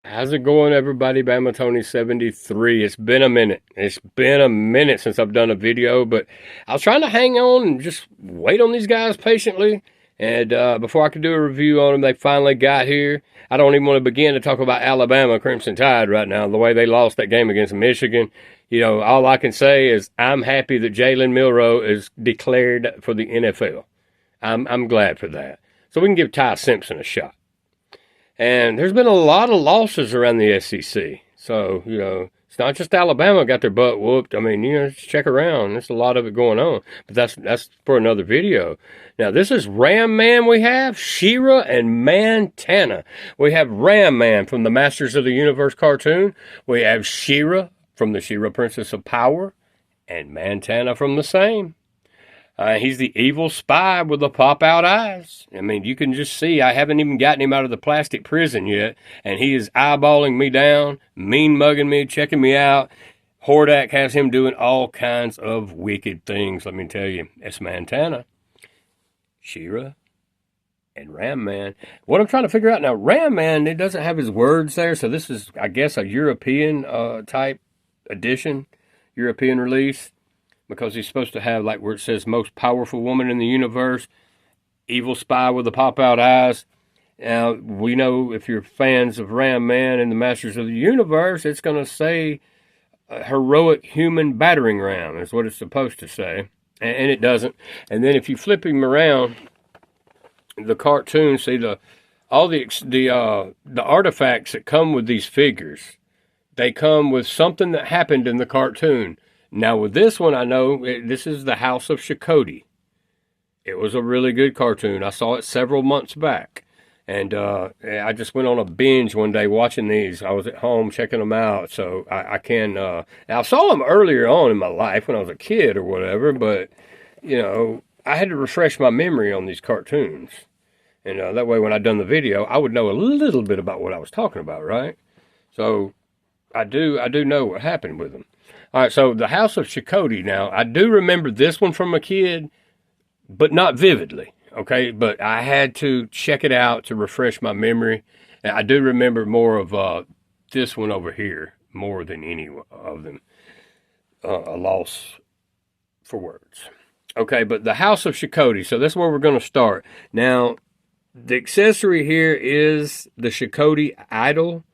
How's it going, everybody? Bama Tony 73. It's been a minute. It's been a minute since I've done a video, but I was trying to hang on and just wait on these guys patiently. And before I could do a review on them, they finally got here. I don't even want to begin to talk about Alabama Crimson Tide right now, the way they lost that game against Michigan. You know, all I can say is I'm happy that Jalen Milroe is declared for the NFL. I'm glad for that. So we can give Ty Simpson a shot. And there's been a lot of losses around the SEC. So, it's not just Alabama got their butt whooped. I mean, just check around. There's a lot of it going on. But that's for another video. Now, this is Ram Man we have, She-Ra and Mantenna. We have Ram Man from the Masters of the Universe cartoon. We have She-Ra from the She-Ra Princess of Power. And Mantenna from the same. He's the evil spy with the pop-out eyes. I mean, you can just see, I haven't even gotten him out of the plastic prison yet, and he is eyeballing me down, mean-mugging me, checking me out. Hordak has him doing all kinds of wicked things, let me tell you. It's Mantenna, She-Ra, and Ram Man. What I'm trying to figure out now, Ram Man, it doesn't have his words there, so this is, I guess, a European type edition, European release. Because he's supposed to have, like where it says, most powerful woman in the universe, evil spy with the pop-out eyes. Now, we know if you're fans of Ram Man and the Masters of the Universe, it's going to say heroic human battering ram is what it's supposed to say. And it doesn't. And then if you flip him around, the cartoon, see all the artifacts that come with these figures, they come with something that happened in the cartoon. Now, with this one, I know this is the House of Shakoti. It was a really good cartoon. I saw it several months back. And I just went on a binge one day watching these. I was at home checking them out. So I saw them earlier on in my life when I was a kid or whatever. But, I had to refresh my memory on these cartoons. And that way when I done the video, I would know a little bit about what I was talking about, right? So I do know what happened with them. All right, so the House of Shakoti. Now, I do remember this one from a kid, but not vividly, okay? But I had to check it out to refresh my memory. And I do remember more of this one over here, more than any of them. A loss for words. Okay, but the House of Shakoti. So that's where we're going to start. Now, the accessory here is the Shakoti idol.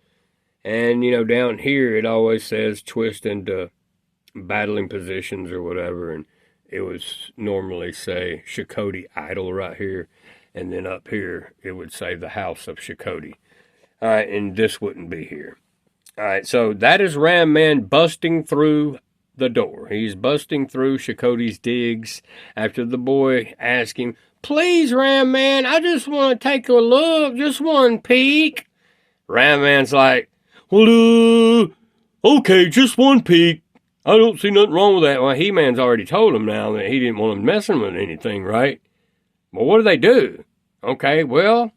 And, down here it always says twist into battling positions or whatever, and it would normally say Shakoti idol right here, and then up here it would say the House of Shakoti. All right, and this wouldn't be here. All right, so that is Ram Man busting through the door. He's busting through Shakoti's digs after the boy asked him, "Please, Ram Man, I just want to take a look, just one peek." Ram Man's like, "Well, okay, just one peek. I don't see nothing wrong with that." Well, He-Man's already told him now that he didn't want him messing with anything, right? Well, what do they do? Okay, well,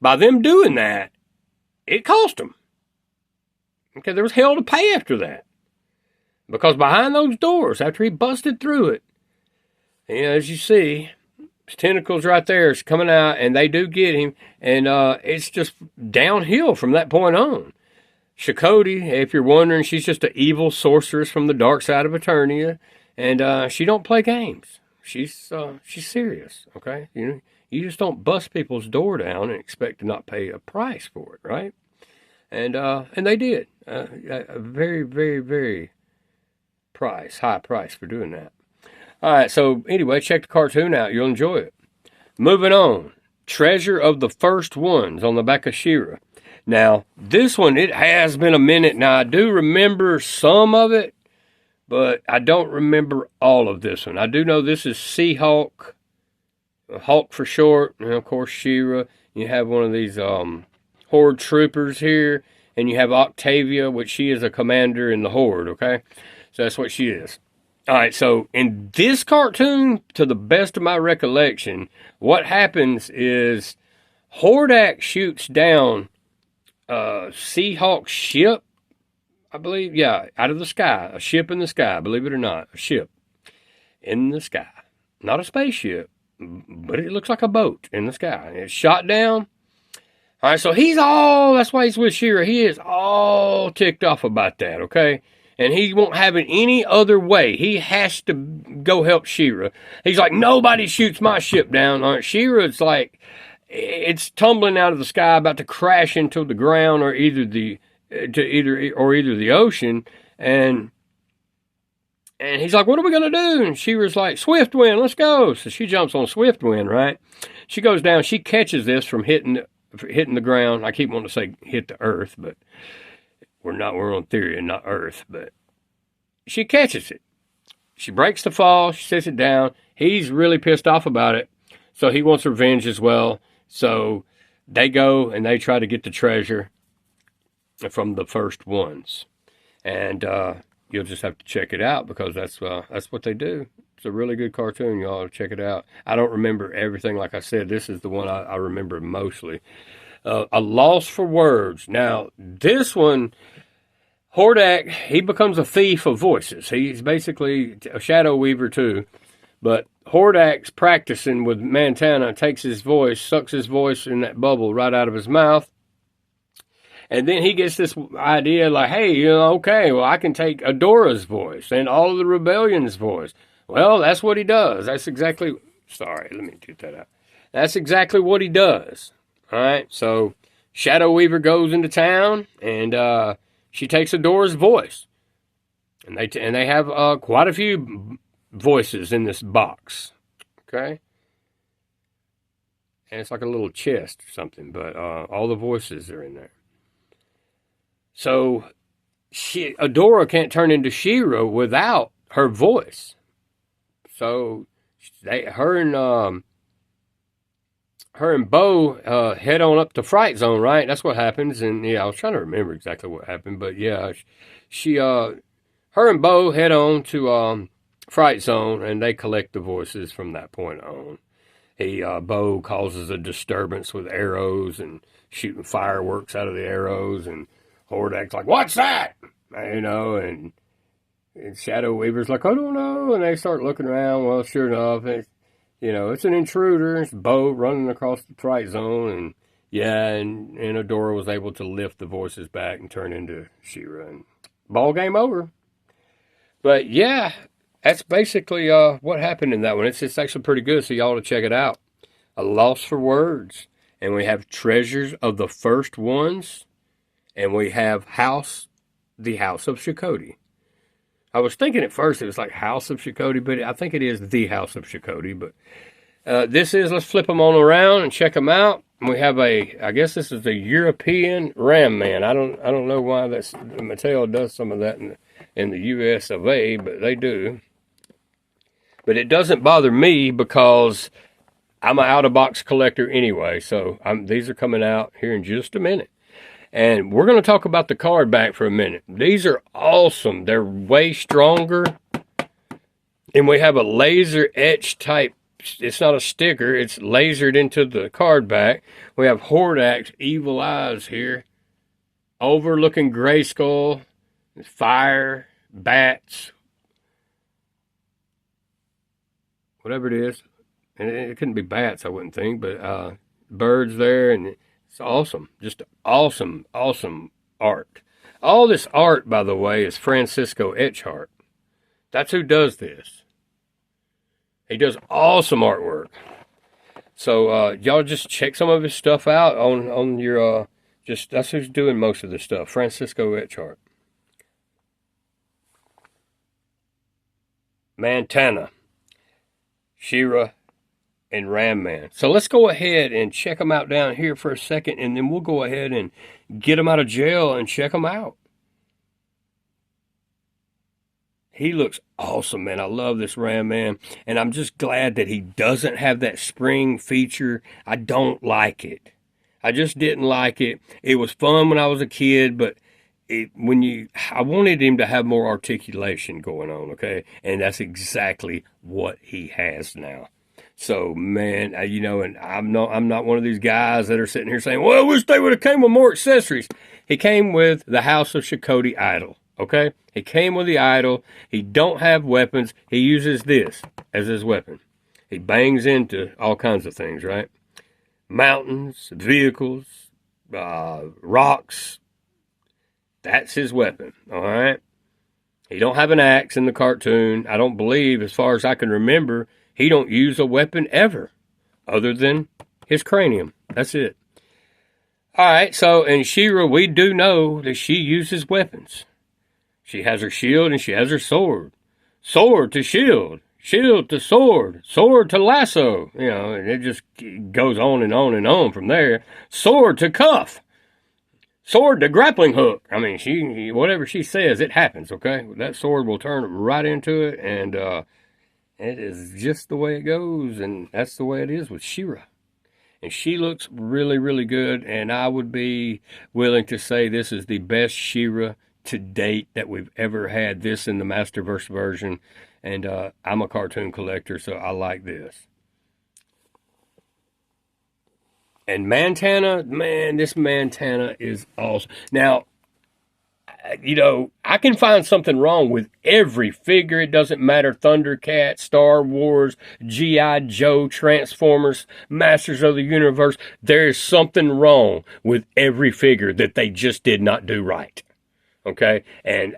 by them doing that, it cost them. Okay, there was hell to pay after that. Because behind those doors, after he busted through it, as you see, his tentacles right there is coming out, and they do get him, and it's just downhill from that point on. Shakoti, if you're wondering, she's just an evil sorceress from the dark side of Eternia, and she don't play games. She's serious, okay? You just don't bust people's door down and expect to not pay a price for it, right? And they did a very, very, very high price for doing that. All right, so anyway, check the cartoon out. You'll enjoy it. Moving on, Treasure of the First Ones on the back of She-Ra. Now, this one, it has been a minute. Now, I do remember some of it, but I don't remember all of this one. I do know this is Seahawk, Hawk for short, and of course, She-Ra. You have one of these Horde troopers here, and you have Octavia, which she is a commander in the Horde, okay? So that's what she is. All right, so in this cartoon, to the best of my recollection, what happens is Hordak shoots down Seahawk's ship, I believe. Yeah, out of the sky. A ship in the sky, believe it or not. A ship in the sky. Not a spaceship, but it looks like a boat in the sky. It's shot down. All right, so that's why he's with She-Ra. He is all ticked off about that, okay? And he won't have it any other way. He has to go help She-Ra. He's like, nobody shoots my ship down. All right, She-Ra's like, it's tumbling out of the sky, about to crash into the ground or either the ocean. And he's like, what are we going to do? And She-Ra's like, swift wind, let's go. So she jumps on swift wind, right? She goes down. She catches this from hitting the ground. I keep wanting to say hit the earth, but we're on theory and not earth. But she catches it. She breaks the fall. She sets it down. He's really pissed off about it. So he wants revenge as well. So they go and they try to get the treasure from the first ones. And you'll just have to check it out because that's what they do. It's a really good cartoon. You ought to check it out. I don't remember everything. Like I said, this is the one I remember mostly. A Loss for Words. Now, this one, Hordak, he becomes a thief of voices. He's basically a shadow weaver too. But Hordak's practicing with Mantenna, takes his voice, sucks his voice in that bubble right out of his mouth. And then he gets this idea like, hey, okay, well, I can take Adora's voice and all of the Rebellion's voice. Well, that's what he does. That's exactly, sorry, let me get that out. That's exactly what he does. All right, so Shadow Weaver goes into town, and she takes Adora's voice. And they have quite a few voices in this box, okay? And it's like a little chest or something, but all the voices are in there. So Adora can't turn into She-Ra without her voice. So her and Bo head on up to Fright Zone, right? That's what happens. And yeah, I was trying to remember exactly what happened, but yeah, her and Bo head on to Fright Zone, and they collect the voices from that point on. Bo causes a disturbance with arrows and shooting fireworks out of the arrows, and Hordak's like, what's that? And Shadow Weaver's like, I don't know. And they start looking around. Well, sure enough, it's an intruder. It's Bo running across the Fright Zone. And yeah, and Adora was able to lift the voices back and turn into She-Ra. And ball game over. But yeah, that's basically what happened in that one. It's actually pretty good, so y'all ought to check it out. A Loss for Words. And we have Treasures of the First Ones. And we have the House of Shakoti. I was thinking at first it was like House of Shakoti, but I think it is the House of Shakoti. But let's flip them on around and check them out. We have I guess this is a European Ram Man. I don't know why Mattel does some of that in the US of A, but they do. But it doesn't bother me because I'm an out-of-box collector anyway. So these are coming out here in just a minute. And we're going to talk about the card back for a minute. These are awesome. They're way stronger. And we have a laser etch type. It's not a sticker. It's lasered into the card back. We have Hordak's evil eyes here. Overlooking Grayskull. Fire. Bats. Whatever it is. And it couldn't be bats, I wouldn't think. But birds there. And it's awesome. Just awesome, awesome art. All this art, by the way, is Francisco Etchart. That's who does this. He does awesome artwork. So y'all just check some of his stuff out on your that's who's doing most of this stuff. Francisco Etchart. Mantenna. She-Ra. And Ram Man. So let's go ahead and check them out down here for a second, and then we'll go ahead and get them out of jail and check them out. He looks awesome, man. I love this Ram Man, and I'm just glad that he doesn't have that spring feature. I don't like it. I just didn't like it. It was fun when I was a kid, but I wanted him to have more articulation going on, okay? And that's exactly what he has now. So, man, and I'm not one of these guys that are sitting here saying, well, I wish they would have came with more accessories. He came with the House of Shakoti idol, okay? He came with the idol. He don't have weapons. He uses this as his weapon. He bangs into all kinds of things, right? Mountains, vehicles, rocks. That's his weapon, all right? He don't have an axe in the cartoon. I don't believe, as far as I can remember, he don't use a weapon ever other than his cranium. That's it. All right, so in She-Ra, we do know that she uses weapons. She has her shield and she has her sword. Sword to shield. Shield to sword. Sword to lasso. You know, and it just goes on and on and on from there. Sword to cuff. Sword to grappling hook. I mean, she whatever she says, it happens, okay? That sword will turn right into it, and it is just the way it goes, and that's the way it is with She-Ra. And she looks really, really good, and I would be willing to say this is the best She-Ra to date that we've ever had, this in the Masterverse version. And I'm a cartoon collector, so I like this. And Mantenna, man, this Mantenna is awesome. Now, you know, I can find something wrong with every figure. It doesn't matter. Thundercats, Star Wars, G.I. Joe, Transformers, Masters of the Universe. There is something wrong with every figure that they just did not do right. Okay?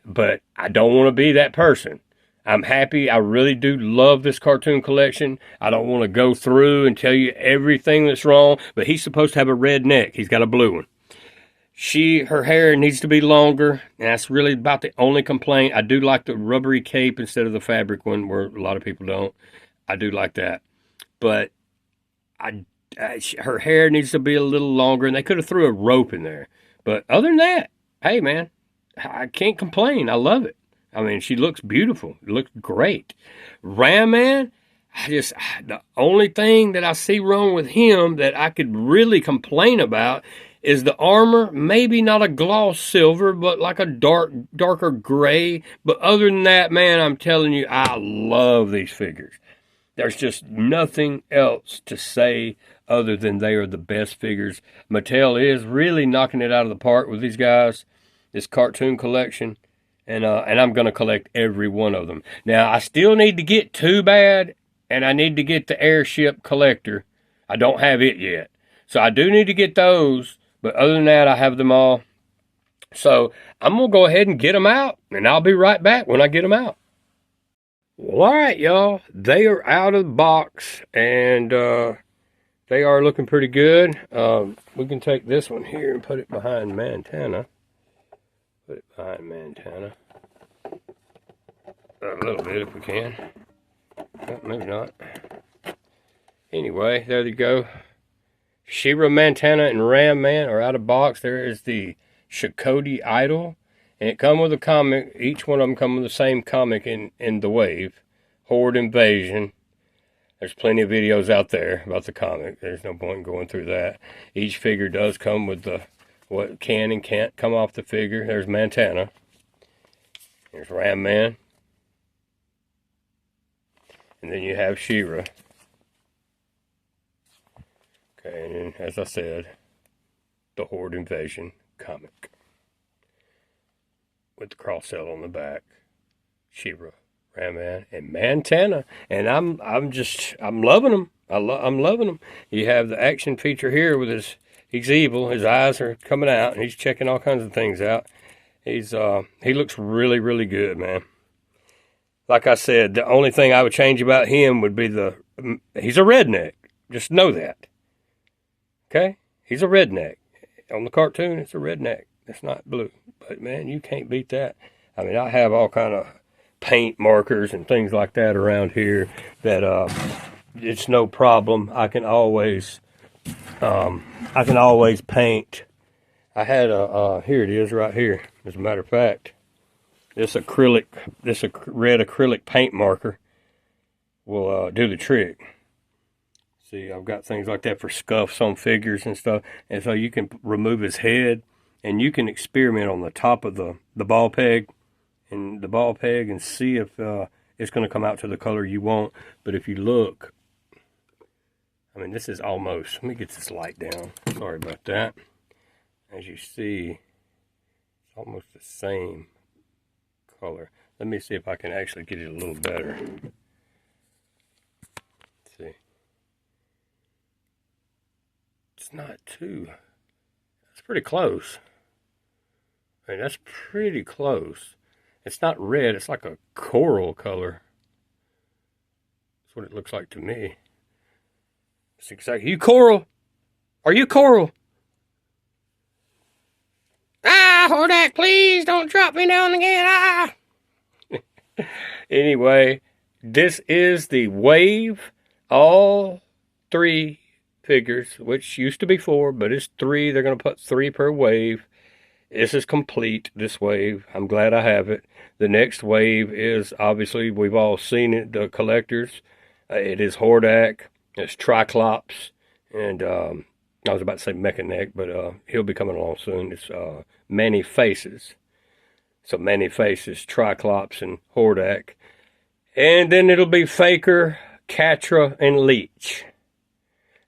But I don't want to be that person. I'm happy. I really do love this cartoon collection. I don't want to go through and tell you everything that's wrong, but he's supposed to have a red neck. He's got a blue one. Her hair needs to be longer, and that's really about the only complaint. I do like the rubbery cape instead of the fabric one, where a lot of people don't. I do like that. But her hair needs to be a little longer, and they could have threw a rope in there. But other than that, hey, man, I can't complain. I love it. I mean, she looks beautiful. It looks great. Ram Man, the only thing that I see wrong with him that I could really complain about is the armor. Maybe not a gloss silver, but like a darker gray. But other than that, man, I'm telling you, I love these figures. There's just nothing else to say other than they are the best figures. Mattel is really knocking it out of the park with these guys, this cartoon collection. And I'm going to collect every one of them. Now, I still need to get Too Bad, and I need to get the Airship Collector. I don't have it yet. So I do need to get those, but other than that, I have them all. So I'm going to go ahead and get them out, and I'll be right back when I get them out. Well, all right, y'all. They are out of the box, and they are looking pretty good. We can take this one here and put it behind Mantenna. Put it behind Mantenna. A little bit if we can. Oh, maybe not. Anyway, there you go. She-Ra, Mantenna, and Ram Man are out of box. There is the Shakoti Idol. And it come with a comic. Each one of them come with the same comic in the wave. Horde Invasion. There's plenty of videos out there about the comic. There's no point in going through that. Each figure does come with what can and can't come off the figure. There's Mantenna. There's Ram Man. And then you have She-Ra. Okay, and then, as I said, the Horde Invasion comic. With the cross-cell on the back. She-Ra, Ram Man, and Mantenna. And I'm loving them. I'm loving them. You have the action feature here with he's evil. His eyes are coming out, and he's checking all kinds of things out. He looks really, really good, man. Like I said, the only thing I would change about him would be he's a redneck. Just know that. Okay? He's a redneck. On the cartoon, it's a redneck. It's not blue. But, man, you can't beat that. I mean, I have all kind of paint markers and things like that around here that it's no problem. I can always paint. I had here it is right here. As a matter of fact, this red acrylic paint marker will do the trick. See, I've got things like that for scuffs on figures and stuff. And so you can remove his head, and you can experiment on the top of the ball peg and see if it's going to come out to the color you want. But if you look, I mean, this is almost, let me get this light down. Sorry about that. As you see, it's almost the same color. Let me see if I can actually get it a little better. Let's see. It's not too, that's pretty close. I mean, that's pretty close. It's not red, it's like a coral color. That's what it looks like to me. It's exactly. You coral? Are you coral? Ah, Hordak, please don't drop me down again. Ah. Anyway, this is the wave. All 3 figures, which used to be 4, but it's 3. They're going to put 3 per wave. This is complete, this wave. I'm glad I have it. The next wave is, obviously, we've all seen it, the collectors. It is Hordak. It's Triclops. And I was about to say Mechanic, but he'll be coming along soon. It's Many Faces. So Many Faces, Triclops, and Hordak. And then it'll be Faker, Catra, and Leech.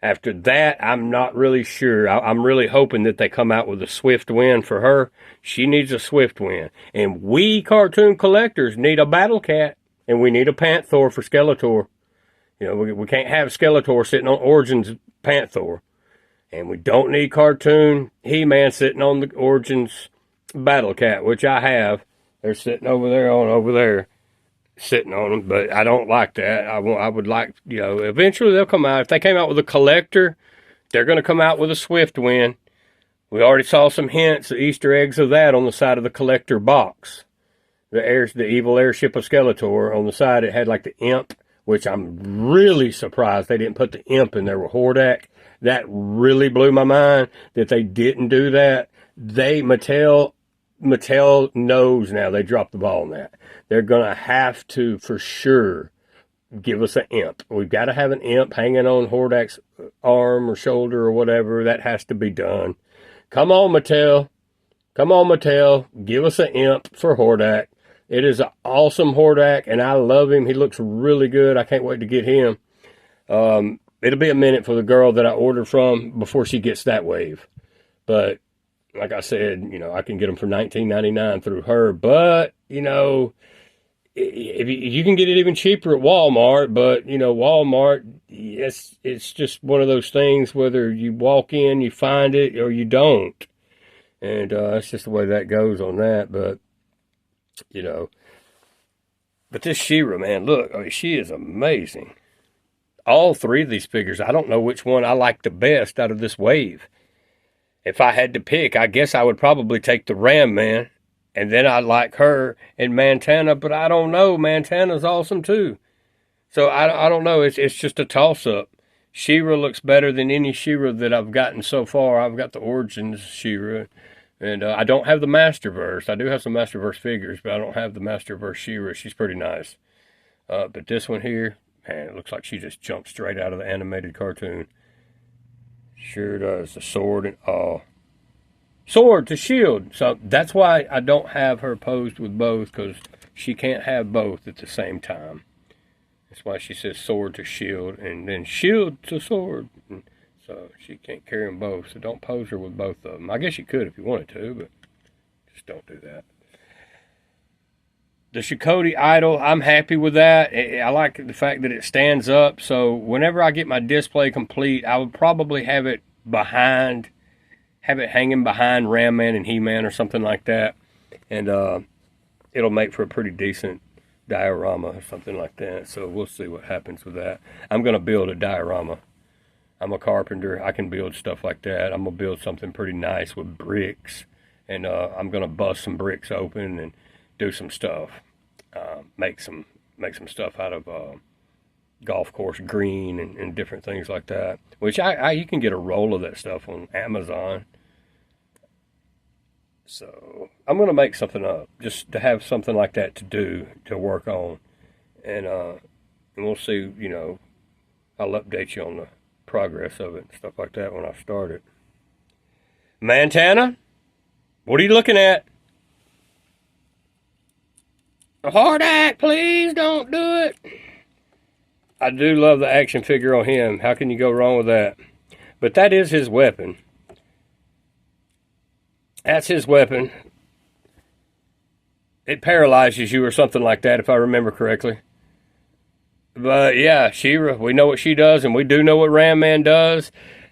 After that, I'm not really sure. I'm really hoping that they come out with a swift win for her. She needs a swift win. And we cartoon collectors need a Battle Cat. And we need a Panther for Skeletor. You know, we can't have Skeletor sitting on Origins Panther. And we don't need cartoon He-Man sitting on the Origins Battle Cat, which I have. They're sitting over there, sitting on them, but I don't like that. I would like, you know, eventually they'll come out. If they came out with a collector, they're going to come out with a swift win. We already saw some hints, the Easter eggs of that on the side of the collector box. The evil airship of Skeletor, on the side it had like the imp, which I'm really surprised they didn't put the imp in there with Hordak. That really blew my mind that they didn't do that. Mattel knows now they dropped the ball on that. They're going to have to, for sure, give us an imp. We've got to have an imp hanging on Hordak's arm or shoulder or whatever. That has to be done. Come on, Mattel. Come on, Mattel. Give us an imp for Hordak. It is an awesome Hordak, and I love him. He looks really good. I can't wait to get him. It'll be a minute for the girl that I ordered from before she gets that wave. But like I said, you know, I can get them for $19.99 through her. But, you know, if you can get it even cheaper at Walmart. But, you know, Walmart, it's just one of those things, whether you walk in, you find it, or you don't. And that's just the way that goes on that. But, you know, but this She-Ra, man, look, I mean, she is amazing. All 3 of these figures, I don't know which one I like the best out of this wave. If I had to pick, I guess I would probably take the Ram Man, and then I like her and Mantenna, but I don't know. Mantenna's awesome too. So I don't know. It's just a toss-up. She-Ra looks better than any She-Ra that I've gotten so far. I've got the Origins She-Ra, and I don't have the Masterverse. I do have some Masterverse figures, but I don't have the Masterverse She-Ra. She's pretty nice. But this one here, man, it looks like she just jumped straight out of the animated cartoon. Sure does. The sword and all. Sword to shield. So that's why I don't have her posed with both, because she can't have both at the same time. That's why she says sword to shield, and then shield to sword. So she can't carry them both. So don't pose her with both of them. I guess you could if you wanted to, but just don't do that. The Shakoti Idol, I'm happy with that. I like the fact that it stands up. So whenever I get my display complete, I would probably have it hanging behind Ram Man and He-Man or something like that. And it'll make for a pretty decent diorama or something like that. So we'll see what happens with that. I'm going to build a diorama. I'm a carpenter. I can build stuff like that. I'm going to build something pretty nice with bricks. And I'm going to bust some bricks open and do some stuff, make some stuff out of golf course green and different things like that. Which you can get a roll of that stuff on Amazon. So I'm gonna make something up just to have something like that to work on, and we'll see. You know, I'll update you on the progress of it and stuff like that when I start it. Mantenna, what are you looking at? Hordak, please don't do it. I do love the action figure on him. How can you go wrong with that? But that is his weapon. That's his weapon. It paralyzes you or something like that, if I remember correctly. But yeah, She-Ra, we know what she does, and we do know what Ram Man does.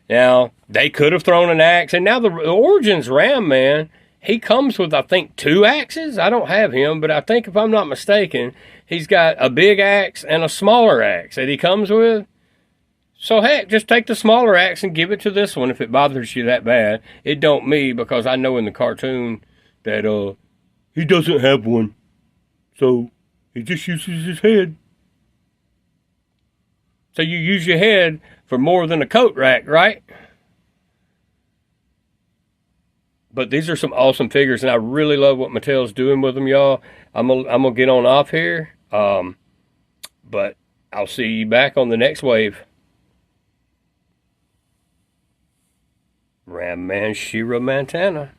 Now, they could have thrown an axe, and now the Origins Ram Man, he comes with, I think, 2 axes. I don't have him, but I think if I'm not mistaken, he's got a big axe and a smaller axe that he comes with. So heck, just take the smaller axe and give it to this one if it bothers you that bad. It don't me, because I know in the cartoon that he doesn't have one. So he just uses his head. So you use your head for more than a coat rack, right? But these are some awesome figures, and I really love what Mattel's doing with them, y'all. I'm gonna get on off here, but I'll see you back on the next wave. Ram Man Shira Mantenna.